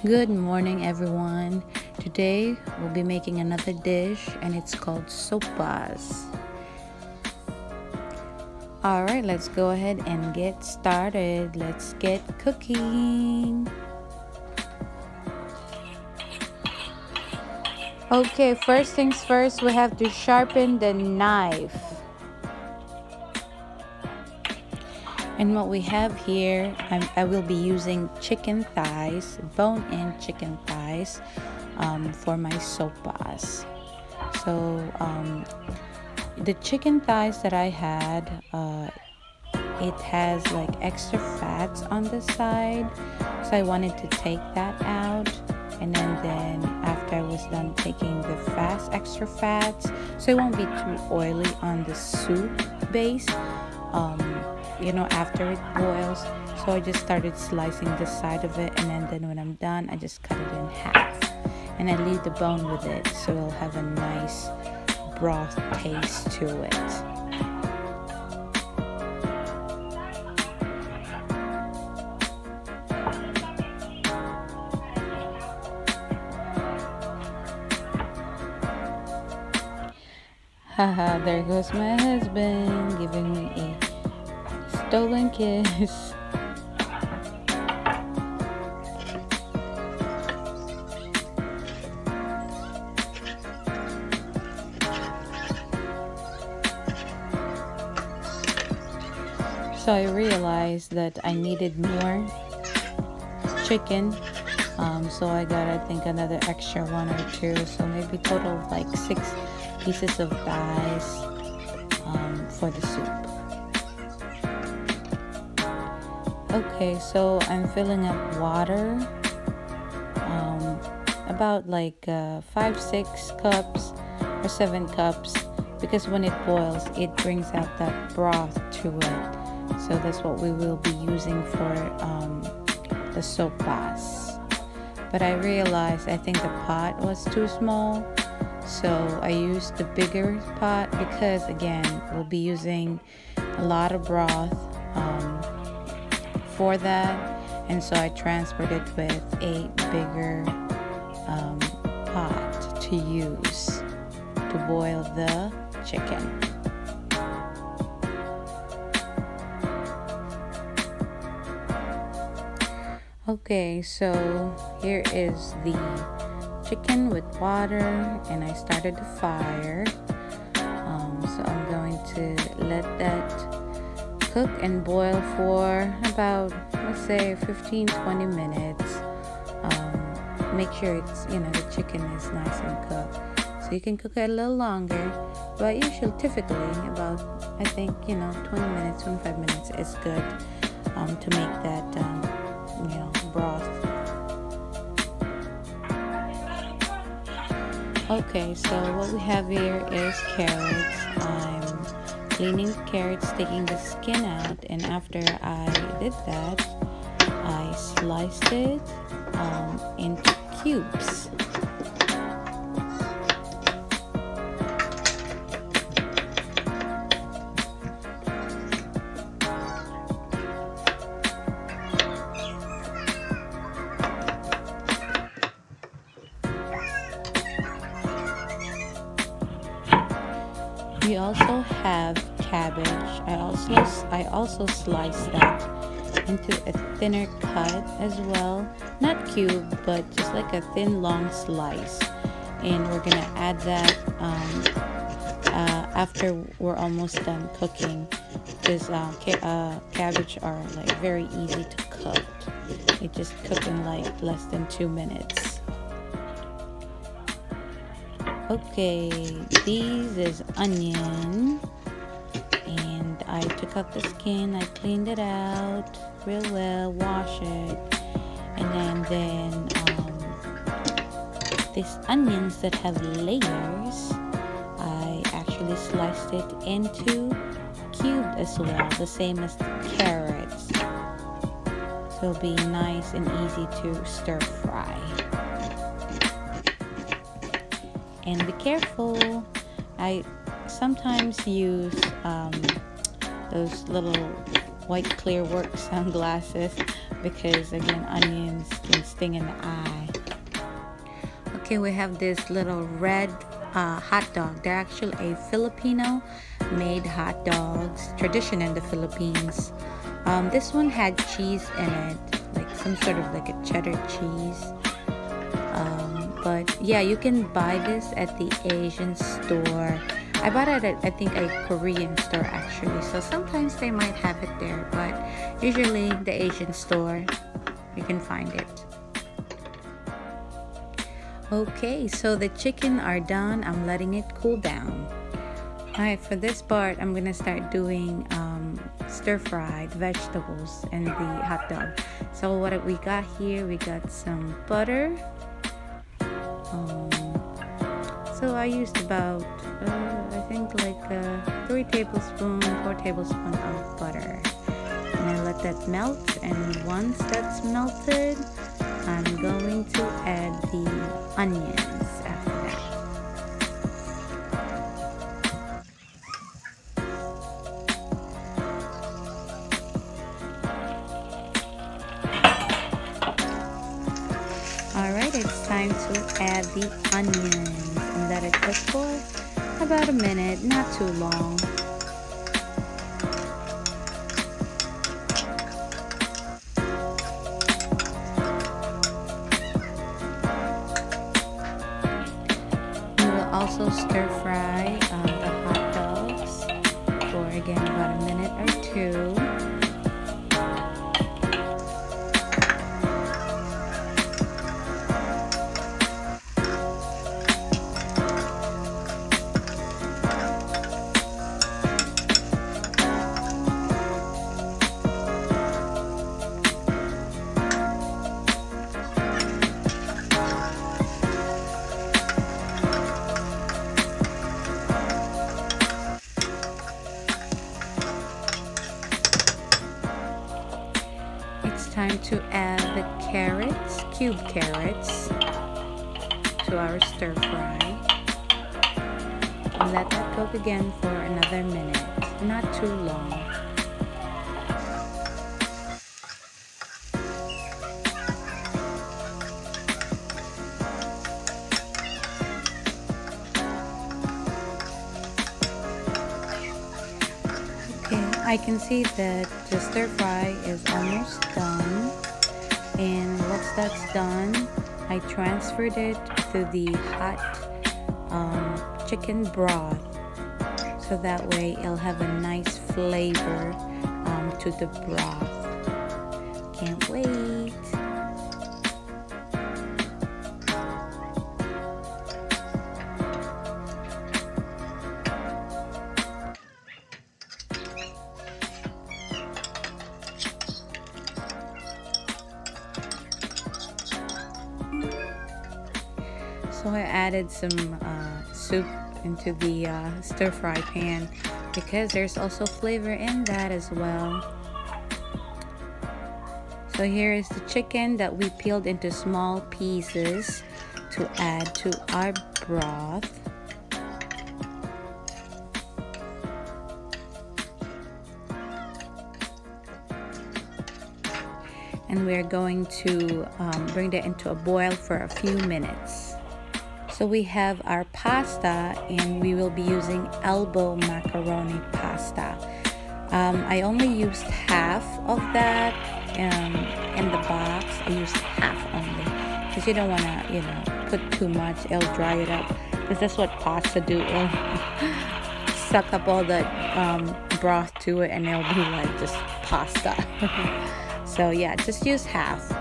Good morning, everyone. Today we'll be making another dish and it's called sopas. Alright, let's go ahead and get started. Let's get cooking. Okay, first things first, we have to sharpen the knife. And what we have here, I will be using chicken thighs, bone-in chicken thighs for my sopas. So the chicken thighs that I had, it has like extra fats on the side, so I wanted to take that out. And then after I was done taking the extra fats, so it won't be too oily on the soup base, after it boils. So I just started slicing the side of it, and then when I'm done, I just cut it in half, and I leave the bone with it, so it'll have a nice broth taste to it. Haha, there goes my husband giving me a stolen kiss. So I realized that I needed more chicken, so I got, I think, another extra 1 or 2, so maybe total of like 6 pieces of thighs for the soup. Okay, so I'm filling up water, about like 5-6 cups or 7 cups, because when it boils, it brings out that broth to it. So that's what we will be using for the sopas. But I realized I think the pot was too small, so I used the bigger pot because, again, we'll be using a lot of broth for that, and so I transferred it with a bigger pot to use to boil the chicken. Okay, so here is the chicken with water, and I started the fire. So I'm going to let that cook and boil for about, let's say, 15-20 minutes. Make sure it's, the chicken is nice and cooked. So you can cook it a little longer, but typically about, I think, 20 minutes, 25 minutes is good to make that, broth. Okay, so what we have here is carrots. I'm cleaning the carrots, taking the skin out, and after I did that, I sliced it into cubes. We also have cabbage. I also sliced that into a thinner cut as well, not cube, but just like a thin long slice. And we're gonna add that after we're almost done cooking, because cabbage are like very easy to cook. They just cook in like less than 2 minutes. Okay, this is onion, and I took out the skin, I cleaned it out real well, wash it, and then these onions that have layers, I actually sliced it into cubed as well, the same as the carrots, so it'll be nice and easy to stir fry. And be careful, I sometimes use those little white clear work sunglasses, because again, onions can stay popping in the eye. Okay, we have this little red hot dog. They're actually a Filipino made hot dogs, tradition in the Philippines. This one had cheese in it, like some sort of like a cheddar cheese. But yeah, you can buy this at the Asian store. I bought it at, I think, a Korean store actually. So sometimes they might have it there, but usually the Asian store, you can find it. Okay, so the chicken are done. I'm letting it cool down. Alright, for this part, I'm gonna start doing stir-fried vegetables and the hot dog. So what we got here, we got some butter. So I used about, I think like 3 tablespoons, 4 tablespoons of butter. And I let that melt, and once that's melted, I'm going to add the onions after that. Alright, it's time to add the onions and let it cook for about a minute, not too long. We will also stir fry the hot dogs for again about a minute or 2. Time to add the carrots, cube carrots, to our stir fry, and let that cook again for another minute, not too long. I can see that the stir fry is almost done, and once that's done, I transferred it to the hot chicken broth, so that way it'll have a nice flavor to the broth. Can't wait. So I added some soup into the stir-fry pan because there's also flavor in that as well. So here is the chicken that we peeled into small pieces to add to our broth. And we're going to bring that into a boil for a few minutes. So we have our pasta, and we will be using elbow macaroni pasta. I only used half of that in the box. I used half only because you don't want to, you know, put too much. It'll dry it up, because that's what pasta do. It'll suck up all the broth to it, and it'll be like just pasta. So yeah, just use half.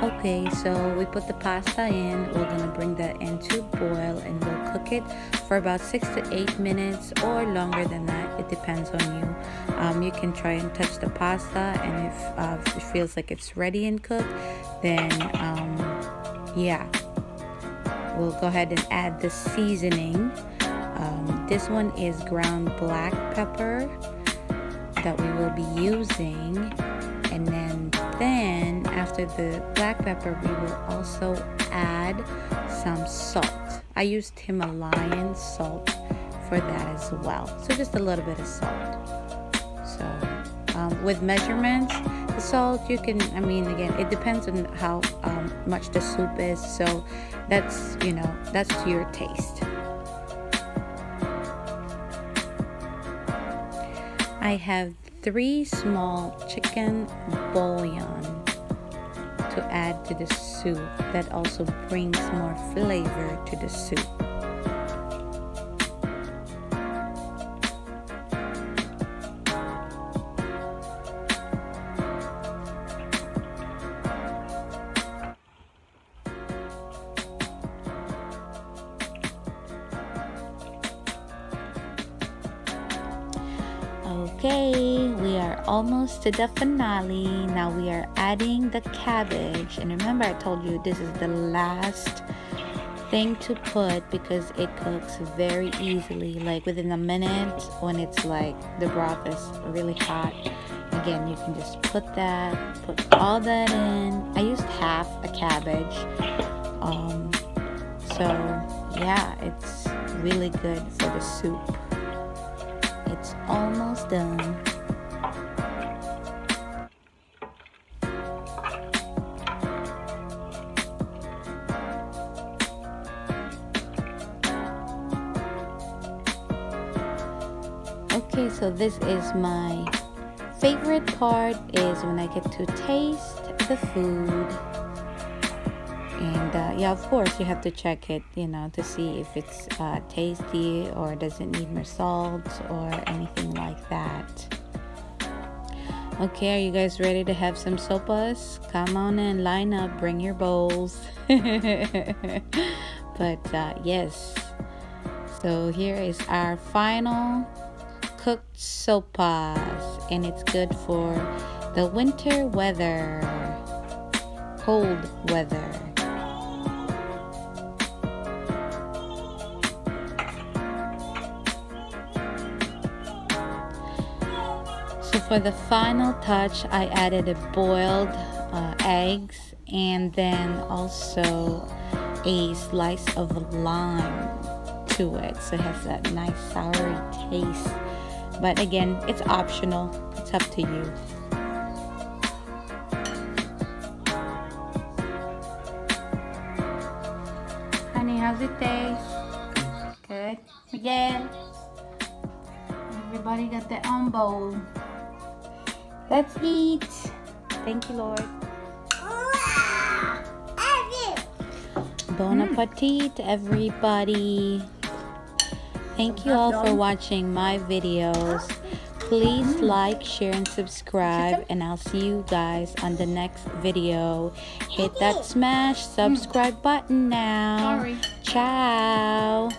Okay, so we put the pasta in. We're gonna bring that into boil, and we'll cook it for about 6 to 8 minutes or longer than that. It depends on you. You can try and touch the pasta, and if it feels like it's ready and cooked, then yeah, we'll go ahead and add the seasoning. This one is ground black pepper that we will be using, and then after the black pepper we will also add some salt. I used Himalayan salt for that as well, so just a little bit of salt. So with measurements, the salt you can, I mean, again, it depends on how much the soup is, so that's, you know, that's to your taste. I have 3 small chicken bouillon to add to the soup. That also brings more flavor to the soup. Okay, we are almost to the finale. Now we are adding the cabbage, and remember I told you this is the last thing to put because it cooks very easily, like within a minute. When it's like the broth is really hot, again, you can just put all that in. I used half a cabbage, so yeah, it's really good for the soup. It's almost done. Okay, so this is my favorite part, is when I get to taste the food. And yeah, of course you have to check it, you know, to see if it's tasty or does it need more salt or anything like that. Okay, are you guys ready to have some sopas? Come on in, line up, bring your bowls. But yes, so here is our final cooked sopas, and it's good for the winter weather, cold weather. So for the final touch, I added a boiled eggs, and then also a slice of lime to it, so it has that nice soury taste. But again, it's optional, it's up to you. Honey, how's it taste? Good. Miguel, everybody got their own bowl. Let's eat. Thank you, Lord. Bon appetit, everybody. Thank you all for watching my videos. Please like, share, and subscribe, and I'll see you guys on the next video. Hit that smash subscribe button now. Ciao.